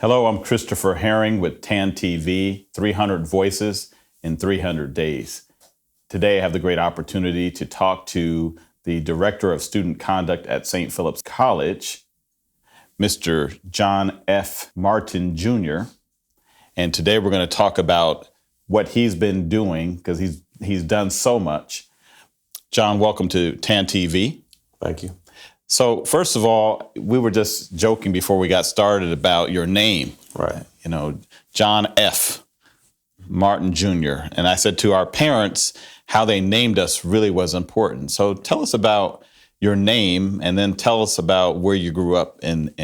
Hello, I'm Christopher Herring with TAN TV, 300 Voices in 300 Days. Today, I have the great opportunity to talk to the Director of Student Conduct at St. Phillips College, Mr. John F. Martin Jr. And today we're going to talk about what he's been doing, because he's done so much. John, welcome to TAN TV. Thank you. So first of all, we were just joking before we got started about your name. Right. You know, John F. Martin Jr. And I said to our parents, how they named us really was important. So tell us about your name, and then tell us about where you grew up in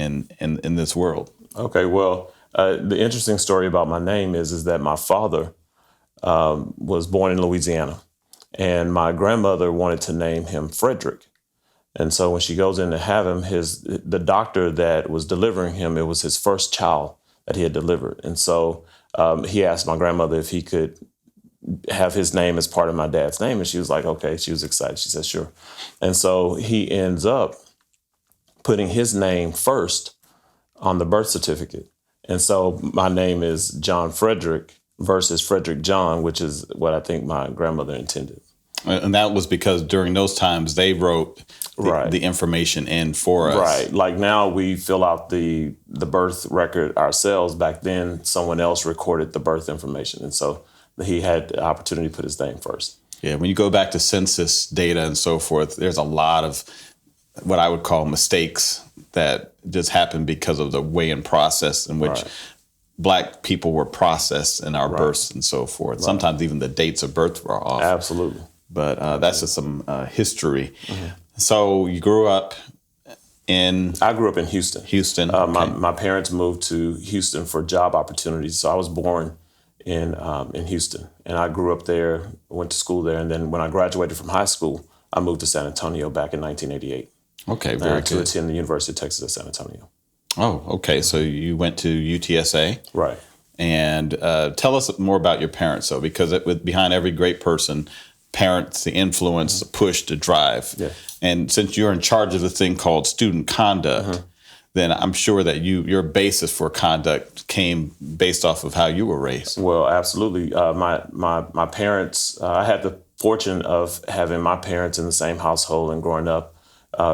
this world. Okay. Well, the interesting story about my name is that my father was born in Louisiana, and my grandmother wanted to name him Frederick. And so when she goes in to have him, the doctor that was delivering him, it was his first child that he had delivered. And so he asked my grandmother if he could have his name as part of my dad's name. And she was like, okay. She was excited. She said, sure. And so he ends up putting his name first on the birth certificate. And so my name is John Frederick versus Frederick John, which is what I think my grandmother intended. And that was because during those times they wrote the information in for us. Right. Like now we fill out the birth record ourselves. Back then, someone else recorded the birth information. And so he had the opportunity to put his name first. Yeah. When you go back to census data and so forth, there's a lot of what I would call mistakes that just happened because of the way and process in which Black people were processed in our births and so forth. Sometimes even the dates of birth were off. Absolutely. But that's just some history. Mm-hmm. So you grew up in... I grew up in Houston. Houston. Okay. My parents moved to Houston for job opportunities. So I was born in Houston, and I grew up there, went to school there. And then when I graduated from high school, I moved to San Antonio back in 1988. Okay, very good. To attend the University of Texas at San Antonio. Oh, okay. So you went to UTSA. Right. And tell us more about your parents, though, because behind every great person, parents, the influence, the push, the drive. Yeah. And since you're in charge of the thing called student conduct, then I'm sure that your basis for conduct came based off of how you were raised. Well, absolutely. My parents, I had the fortune of having my parents in the same household and growing up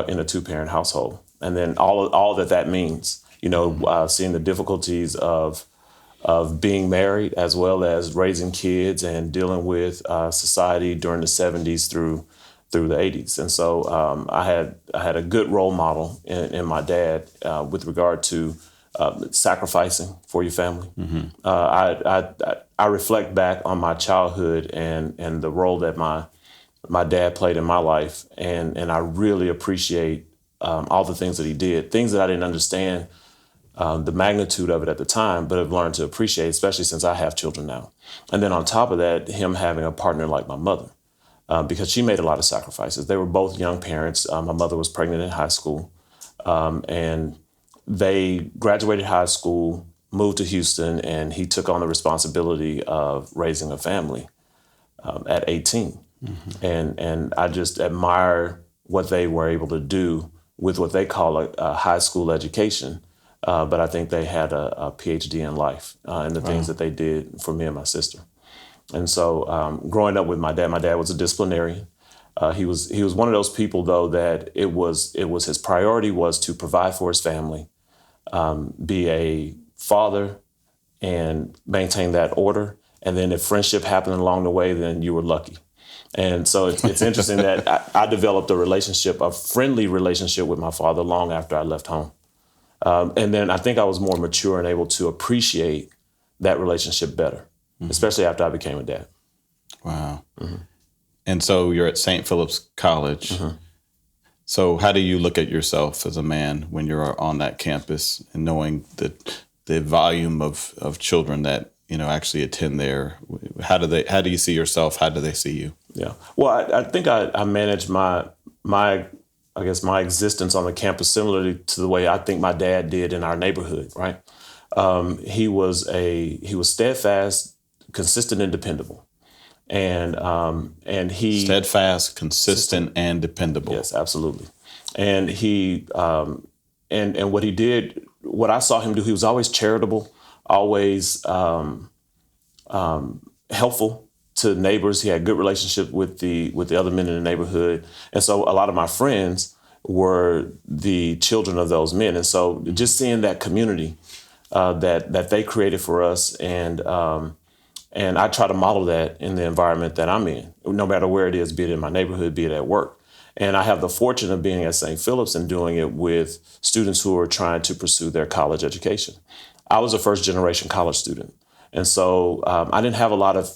in a two-parent household. And then all that means, seeing the difficulties of being married, as well as raising kids and dealing with society during the 70s through the 80s. And so I had a good role model in my dad with regard to sacrificing for your family. Mm-hmm. I reflect back on my childhood and the role that my dad played in my life, and I really appreciate all the things that he did, things that I didn't understand the magnitude of it at the time, but have learned to appreciate, especially since I have children now. And then on top of that, him having a partner like my mother, because she made a lot of sacrifices. They were both young parents. My mother was pregnant in high school, and they graduated high school, moved to Houston, and he took on the responsibility of raising a family at 18. Mm-hmm. And I just admire what they were able to do with what they call a high school education. But I think they had a PhD in life and the things that they did for me and my sister. And so growing up with my dad was a disciplinarian. He was one of those people, though, that it was his priority was to provide for his family, be a father, and maintain that order. And then if friendship happened along the way, then you were lucky. And so it's interesting that I developed a friendly relationship with my father long after I left home. And then I think I was more mature and able to appreciate that relationship better, especially after I became a dad. Wow. Mm-hmm. And so you're at St. Phillips College. Mm-hmm. So how do you look at yourself as a man when you're on that campus and knowing the volume of children that actually attend there? How do you see yourself? How do they see you? Yeah. Well, I think I managed my existence on the campus similarly to the way I think my dad did in our neighborhood, right? He was steadfast, consistent, and dependable. And he steadfast, consistent, and dependable. Yes, absolutely. And he and what he did what I saw him do, he was always charitable, always helpful to neighbors. He had good relationship with the other men in the neighborhood. And so a lot of my friends were the children of those men. And so just seeing that community that they created for us, and I try to model that in the environment that I'm in, no matter where it is, be it in my neighborhood, be it at work. And I have the fortune of being at St. Phillips and doing it with students who are trying to pursue their college education. I was a first generation college student. And so I didn't have a lot of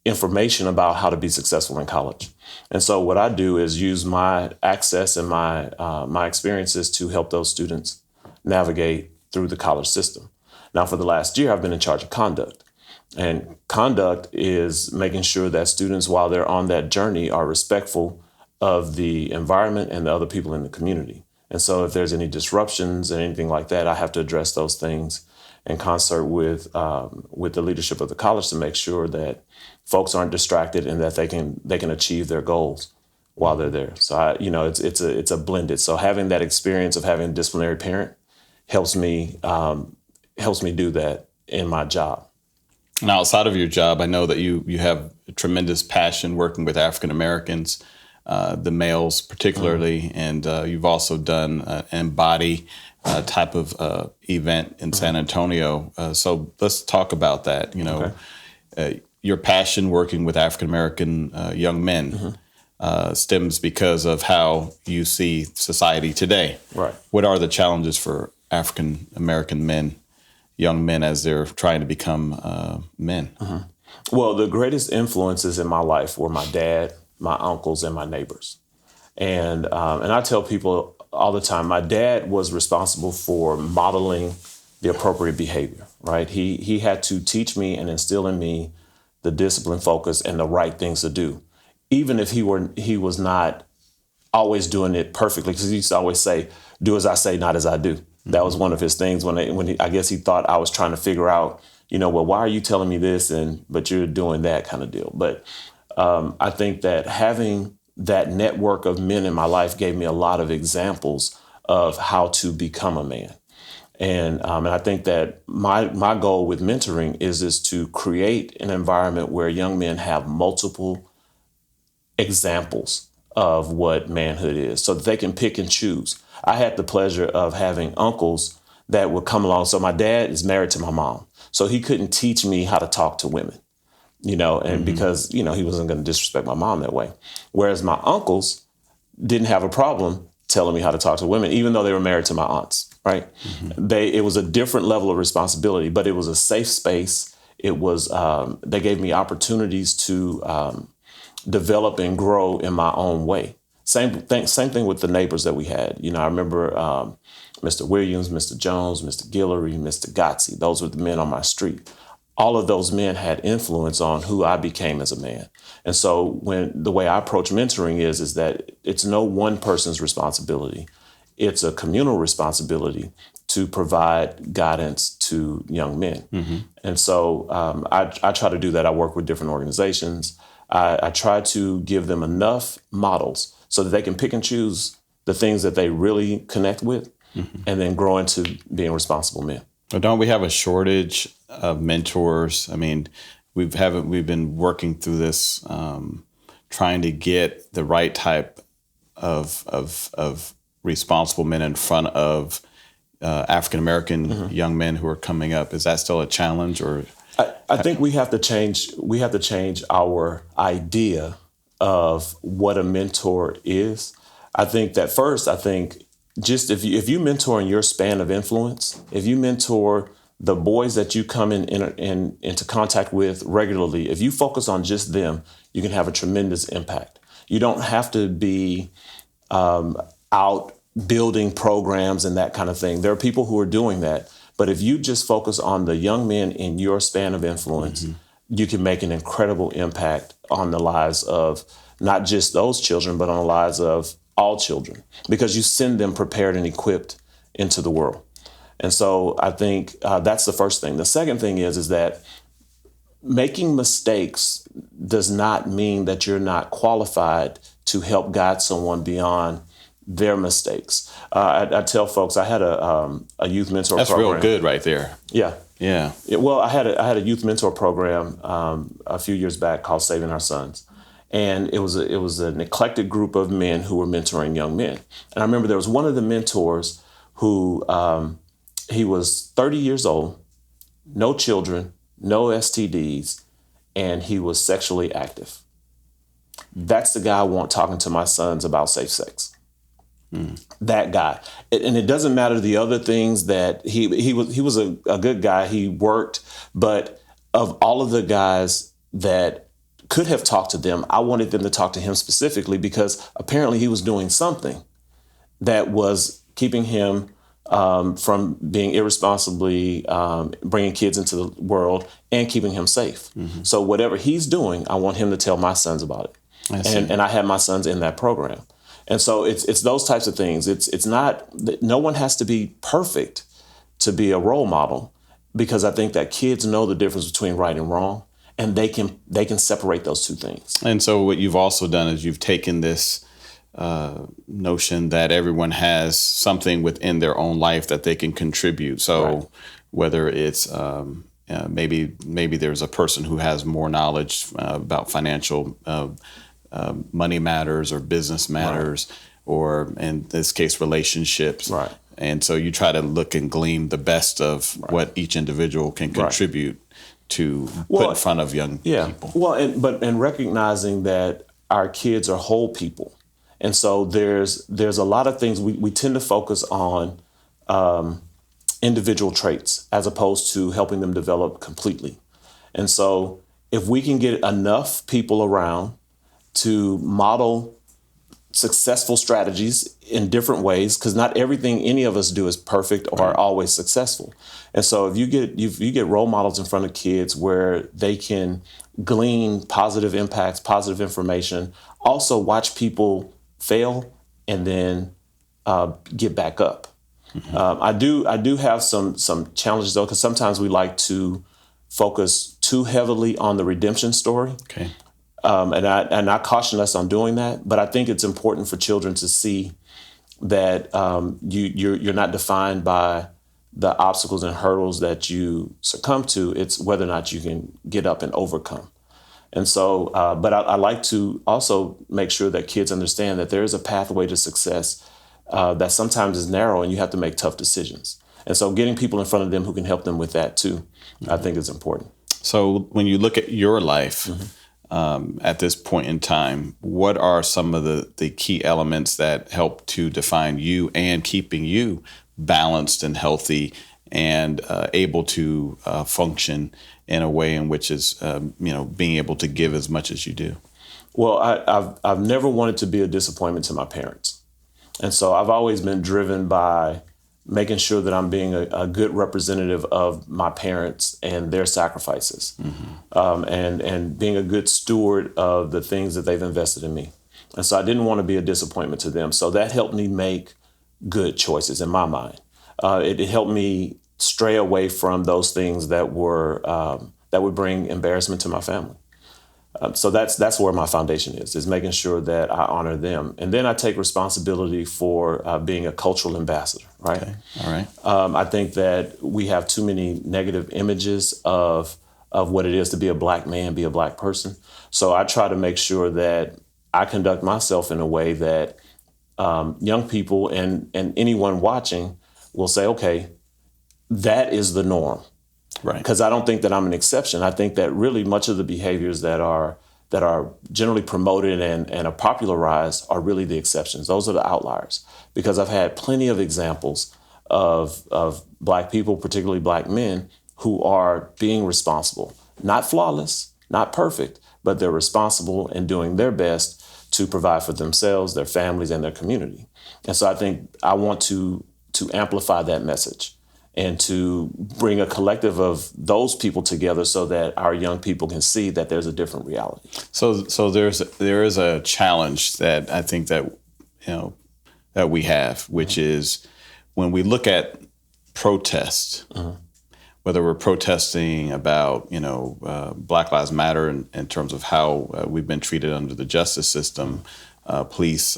information about how to be successful in college. And so what I do is use my access and my experiences to help those students navigate through the college system. Now, for the last year, I've been in charge of conduct. And conduct is making sure that students, while they're on that journey, are respectful of the environment and the other people in the community. And so if there's any disruptions and anything like that, I have to address those things in concert with the leadership of the college to make sure that folks aren't distracted and that they can achieve their goals while they're there. So it's a blended. So having that experience of having a disciplinary parent helps me do that in my job. And outside of your job, I know that you have a tremendous passion working with African Americans, the males particularly, and you've also done an Embody type of event in San Antonio. So let's talk about that. Your passion working with African American young men stems because of how you see society today. Right. What are the challenges for African American men, young men, as they're trying to become men? Well, the greatest influences in my life were my dad, my uncles, and my neighbors. And I tell people all the time, my dad was responsible for modeling the appropriate behavior, right? He had to teach me and instill in me the discipline, focus, and the right things to do, even if he was not always doing it perfectly, because he used to always say, "Do as I say, not as I do." That was one of his things I guess he thought I was trying to figure out, well, why are you telling me this but you're doing that kind of deal. But I think that having that network of men in my life gave me a lot of examples of how to become a man. And I think that my goal with mentoring is to create an environment where young men have multiple examples of what manhood is so that they can pick and choose. I had the pleasure of having uncles that would come along. So my dad is married to my mom, so he couldn't teach me how to talk to women, because, he wasn't going to disrespect my mom that way. Whereas my uncles didn't have a problem telling me how to talk to women, even though they were married to my aunts, right? It was a different level of responsibility, but it was a safe space. It was, they gave me opportunities to develop and grow in my own way. Same thing with the neighbors that we had. I remember Mr. Williams, Mr. Jones, Mr. Guillory, Mr. Gotsey. Those were the men on my street. All of those men had influence on who I became as a man. And so the way I approach mentoring is that it's no one person's responsibility. It's a communal responsibility to provide guidance to young men. And so I try to do that. I work with different organizations. I try to give them enough models so that they can pick and choose the things that they really connect with and then grow into being responsible men. But don't we have a shortage of mentors? I mean, we've been working through this, trying to get the right type of responsible men in front of African American young men who are coming up. Is that still a challenge, or? I think we have to change. We have to change our idea of what a mentor is. I think that first, just if you mentor in your span of influence, if you mentor the boys that you come into contact with regularly, if you focus on just them, you can have a tremendous impact. You don't have to be out building programs and that kind of thing. There are people who are doing that. But if you just focus on the young men in your span of influence, you can make an incredible impact on the lives of not just those children, but on the lives of all children, because you send them prepared and equipped into the world. And so I think that's the first thing. The second thing is that making mistakes does not mean that you're not qualified to help guide someone beyond their mistakes. I tell folks I had a youth mentor That's program. real good right there. Yeah. Yeah. Well, I had a youth mentor program a few years back called Saving Our Sons. And it was an eclectic group of men who were mentoring young men. And I remember there was one of the mentors who he was 30 years old, no children, no STDs, and he was sexually active. That's the guy I want talking to my sons about safe sex. That guy. And it doesn't matter the other things that he was a good guy. He worked, but of all of the guys that could have talked to them, I wanted them to talk to him specifically because apparently he was doing something that was keeping him from being irresponsibly bringing kids into the world and keeping him safe. So whatever he's doing, I want him to tell my sons about it. And I had my sons in that program. And so it's those types of things. It's not, no one has to be perfect to be a role model, because I think that kids know the difference between right and wrong, and they can separate those two things. And so what you've also done is you've taken this notion that everyone has something within their own life that they can contribute. So right. Whether it's maybe there's a person who has more knowledge about financial money matters or business matters, right. Or in this case, relationships. Right. And so you try to look and glean the best of right. what each individual can contribute right. to put in front of young people. Well, and recognizing that our kids are whole people. And so there's a lot of things we tend to focus on individual traits as opposed to helping them develop completely. And so if we can get enough people around to model successful strategies in different ways, because not everything any of us do is perfect or right. always successful. And so if you get role models in front of kids where they can glean positive impacts, positive information, also watch people fail and then get back up. Mm-hmm. I do have some challenges though, because sometimes we like to focus too heavily on the redemption story. Okay. And I caution us on doing that, but I think it's important for children to see that you're not defined by the obstacles and hurdles that you succumb to. It's whether or not you can get up and overcome. And so, but I like to also make sure that kids understand that there is a pathway to success that sometimes is narrow and you have to make tough decisions. And so getting people in front of them who can help them with that too, mm-hmm. I think is important. So when you look at your life, mm-hmm. At this point in time, what are some of the key elements that help to define you and keeping you balanced and healthy and able to function in a way in which is, being able to give as much as you do? Well, I've never wanted to be a disappointment to my parents. And so I've always been driven by making sure that I'm being a good representative of my parents and their sacrifices, mm-hmm. And being a good steward of the things that they've invested in me. And so I didn't want to be a disappointment to them. So that helped me make good choices in my mind. It helped me stray away from those things that would bring embarrassment to my family. So that's where my foundation is making sure that I honor them. And then I take responsibility for being a cultural ambassador, right? Okay. All right. I think that we have too many negative images of what it is to be a Black man, be a Black person. So I try to make sure that I conduct myself in a way that young people and anyone watching will say, okay, that is the norm. Right. Because I don't think that I'm an exception. I think that really much of the behaviors that are generally promoted and are popularized are really the exceptions. Those are the outliers. Because I've had plenty of examples of Black people, particularly Black men, who are being responsible. Not flawless, not perfect, but they're responsible and doing their best to provide for themselves, their families, and their community. And so I think I want to amplify that message and to bring a collective of those people together so that our young people can see that there's a different reality. So there is a challenge that I think that that we have, which mm-hmm. is when we look at protest, mm-hmm. whether we're protesting about Black Lives Matter in terms of how we've been treated under the justice system, police,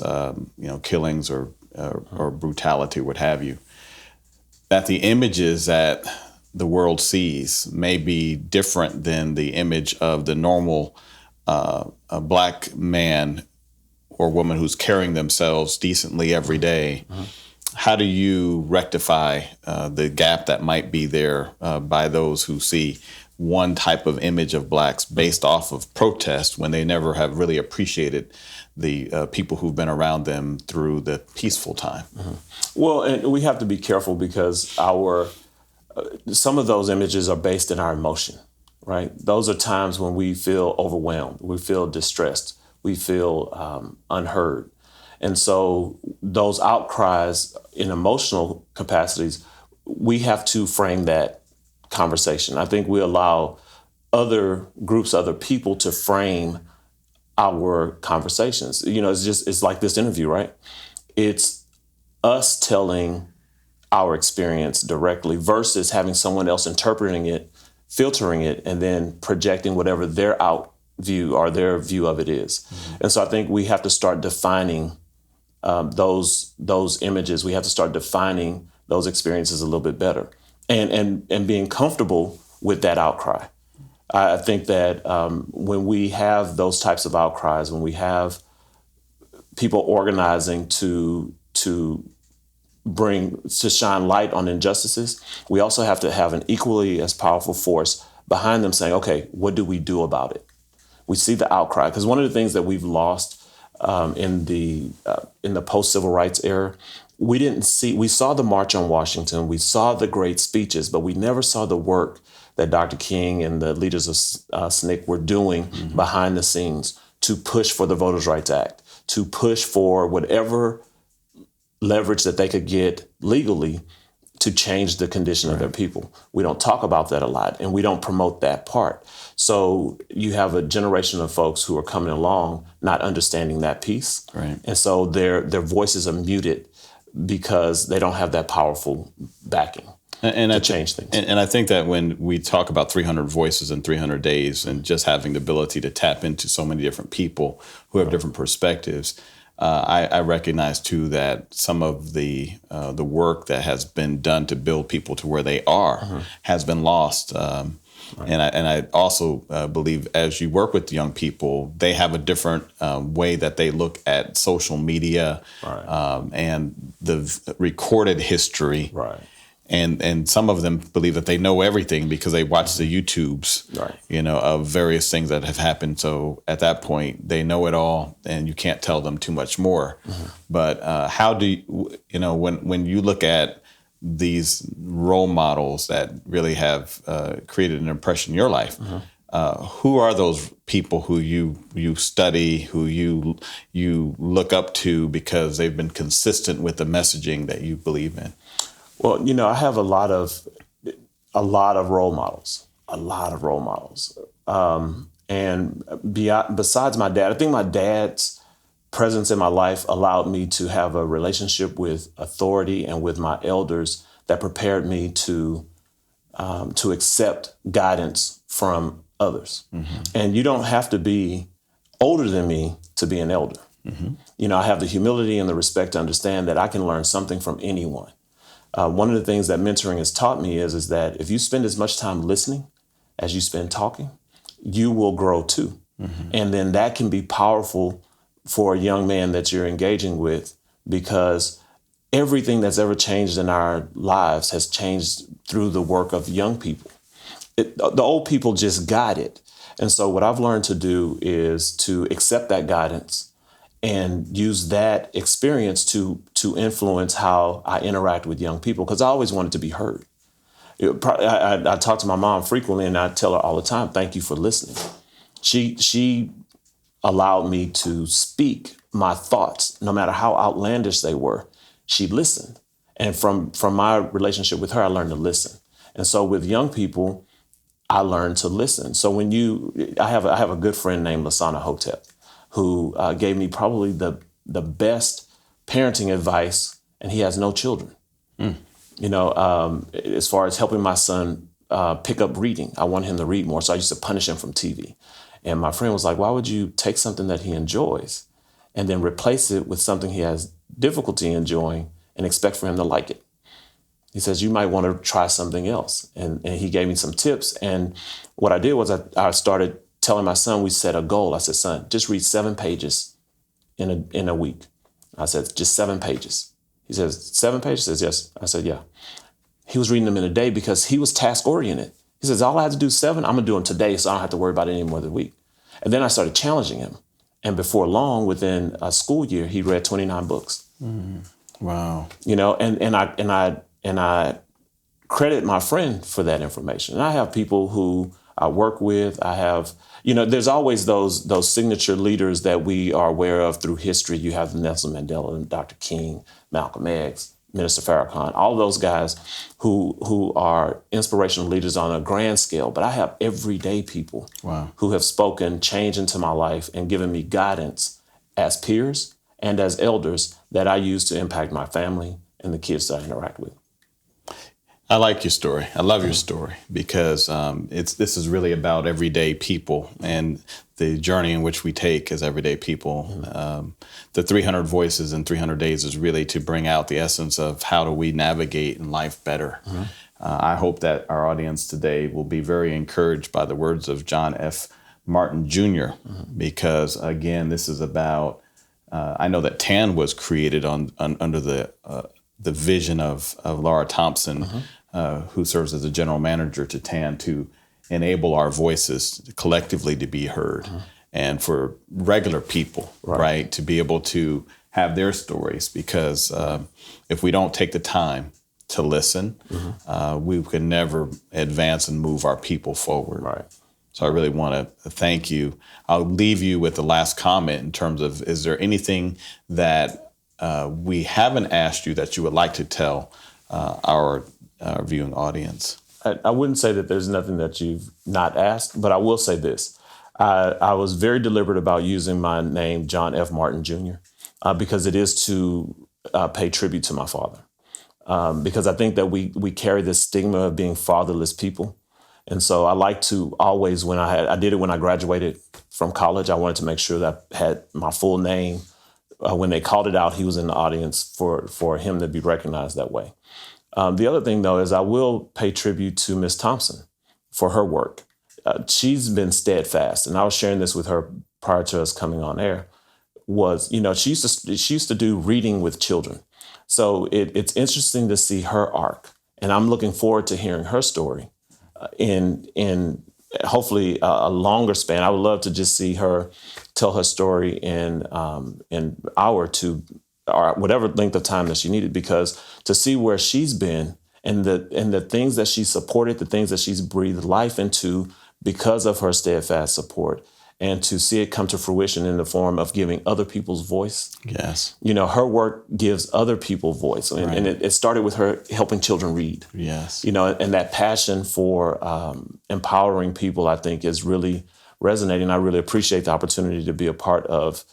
killings or brutality, what have you. That the images that the world sees may be different than the image of the normal a black man or woman who's carrying themselves decently every day. How do you rectify the gap that might be there by those who see one type of image of blacks based off of protest when they never have really appreciated the people who've been around them through the peaceful time? Well, and we have to be careful because some of those images are based in our emotion, right? Those are times when we feel overwhelmed, we feel distressed, we feel unheard. And so those outcries in emotional capacities, we have to frame that conversation. I think we allow other groups, other people to frame our conversations. It's like this interview, right? It's us telling our experience directly versus having someone else interpreting it, filtering it, and then projecting whatever their out view or their view of it is. And so I think we have to start defining those images. We have to start defining those experiences a little bit better, and being comfortable with that outcry. I think that when we have those types of outcries, when we have people organizing to shine light on injustices, we also have to have an equally as powerful force behind them saying, okay, what do we do about it? We see the outcry, because one of the things that we've lost in the post-civil rights era, we saw the March on Washington, we saw the great speeches, but we never saw the work that Dr. King and the leaders of SNCC were doing behind the scenes to push for the Voters' Rights Act, to push for whatever leverage that they could get legally to change the condition of their people. We don't talk about that a lot, and we don't promote that part. So you have a generation of folks who are coming along not understanding that piece. Right. And so their voices are muted because they don't have that powerful backing to change things. And I think that when we talk about 300 voices in 300 days and just having the ability to tap into so many different people who have different perspectives, I recognize too that some of the work that has been done to build people to where they are has been lost. And I also believe as you work with young people, they have a different way that they look at social media and the recorded history. Right. And some of them believe that they know everything because they watch the YouTubes, of various things that have happened. So at that point, they know it all, and you can't tell them too much more. But how do you, when you look at these role models that really have created an impression in your life, who are those people who you study, who you look up to because they've been consistent with the messaging that you believe in? Well, I have a lot of role models, and besides my dad, I think my dad's presence in my life allowed me to have a relationship with authority and with my elders that prepared me to accept guidance from others. And you don't have to be older than me to be an elder. I have the humility and the respect to understand that I can learn something from anyone. One of the things that mentoring has taught me is that if you spend as much time listening as you spend talking, you will grow too. And then that can be powerful for a young man that you're engaging with, because everything that's ever changed in our lives has changed through the work of young people. The old people just got it. And so what I've learned to do is to accept that guidance and use that experience to influence how I interact with young people, because I always wanted to be heard. I talk to my mom frequently, and I tell her all the time, thank you for listening. She allowed me to speak my thoughts, no matter how outlandish they were. She listened. And from my relationship with her, I learned to listen. And so with young people, I learned to listen. So I have a good friend named Lasana Hotep, who gave me probably the best parenting advice, and he has no children. As far as helping my son pick up reading, I want him to read more, so I used to punish him from TV. And my friend was like, why would you take something that he enjoys and then replace it with something he has difficulty enjoying and expect for him to like it. He says, you might want to try something else. And he gave me some tips. And what I did was I started telling my son, we set a goal. I said, son, just read 7 pages in a week. I said, just 7 pages. He says, 7 pages? He says, yes. I said, yeah. He was reading them in a day because he was task oriented. He says, all I have to do is 7. I'm going to do them today, so I don't have to worry about it anymore the week. And then I started challenging him. And before long, within a school year, he read 29 books. Wow. You know, and I credit my friend for that information. And I have people who I work with. I have, you know, there's always those signature leaders that we are aware of through history. You have Nelson Mandela and Dr. King, Malcolm X, Minister Farrakhan, all those guys who are inspirational leaders on a grand scale. But I have everyday people who have spoken change into my life and given me guidance as peers and as elders that I use to impact my family and the kids that I interact with. I like your story. I love your story because this is really about everyday people and the journey in which we take as everyday people. The 300 Voices in 300 Days is really to bring out the essence of how do we navigate in life better. I hope that our audience today will be very encouraged by the words of John F. Martin Jr. Because, again, this is about, I know that TAN was created under the vision of Laura Thompson, who serves as the general manager to TAN, to enable our voices collectively to be heard and for regular people, right, to be able to have their stories. Because if we don't take the time to listen, we can never advance and move our people forward. Right. So I really want to thank you. I'll leave you with the last comment in terms of, is there anything that we haven't asked you that you would like to tell our viewing audience? I wouldn't say that there's nothing that you've not asked, but I will say this. I was very deliberate about using my name, John F. Martin Jr., because it is to pay tribute to my father. Because I think that we carry this stigma of being fatherless people. And so I like to always, I did it when I graduated from college. I wanted to make sure that I had my full name. When they called it out, he was in the audience for him to be recognized that way. The other thing, though, is I will pay tribute to Miss Thompson for her work. She's been steadfast, and I was sharing this with her prior to us coming on air. She used to do reading with children, so it's interesting to see her arc, and I'm looking forward to hearing her story in hopefully a longer span. I would love to just see her tell her story in an hour or two, or whatever length of time that she needed, because to see where she's been and the things that she's supported, the things that she's breathed life into because of her steadfast support, and to see it come to fruition in the form of giving other people's voice. Yes. Her work gives other people voice. And it started with her helping children read. Yes. And that passion for empowering people, I think, is really resonating. I really appreciate the opportunity to be a part of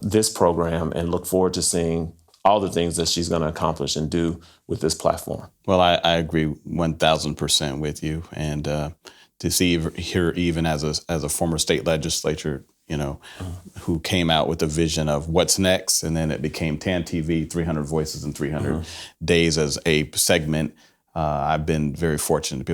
this program and look forward to seeing all the things that she's going to accomplish and do with this platform. Well, I agree 1,000% with you. And to see here, even as a former state legislator, who came out with a vision of what's next, and then it became TAN TV, 300 Voices in 300 Days as a segment. I've been very fortunate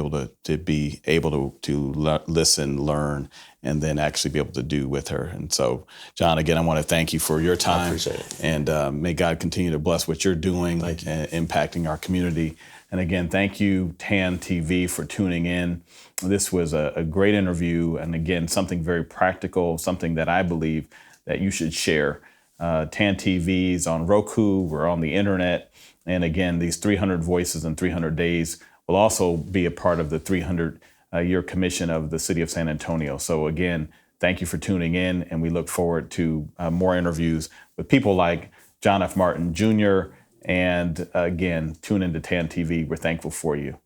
to be able to listen, learn, and then actually be able to do with her. And so, John, again, I want to thank you for your time. I appreciate it. And may God continue to bless what you're doing and impacting our community. And again, thank you, TAN TV, for tuning in. This was a great interview, and again, something very practical, something that I believe that you should share. TAN TV is on Roku, we're on the internet, and again, these 300 Voices in 300 Days will also be a part of the 300-year commission of the city of San Antonio. So again, thank you for tuning in, and we look forward to more interviews with people like John F. Martin Jr., and again, tune into TAN TV. We're thankful for you.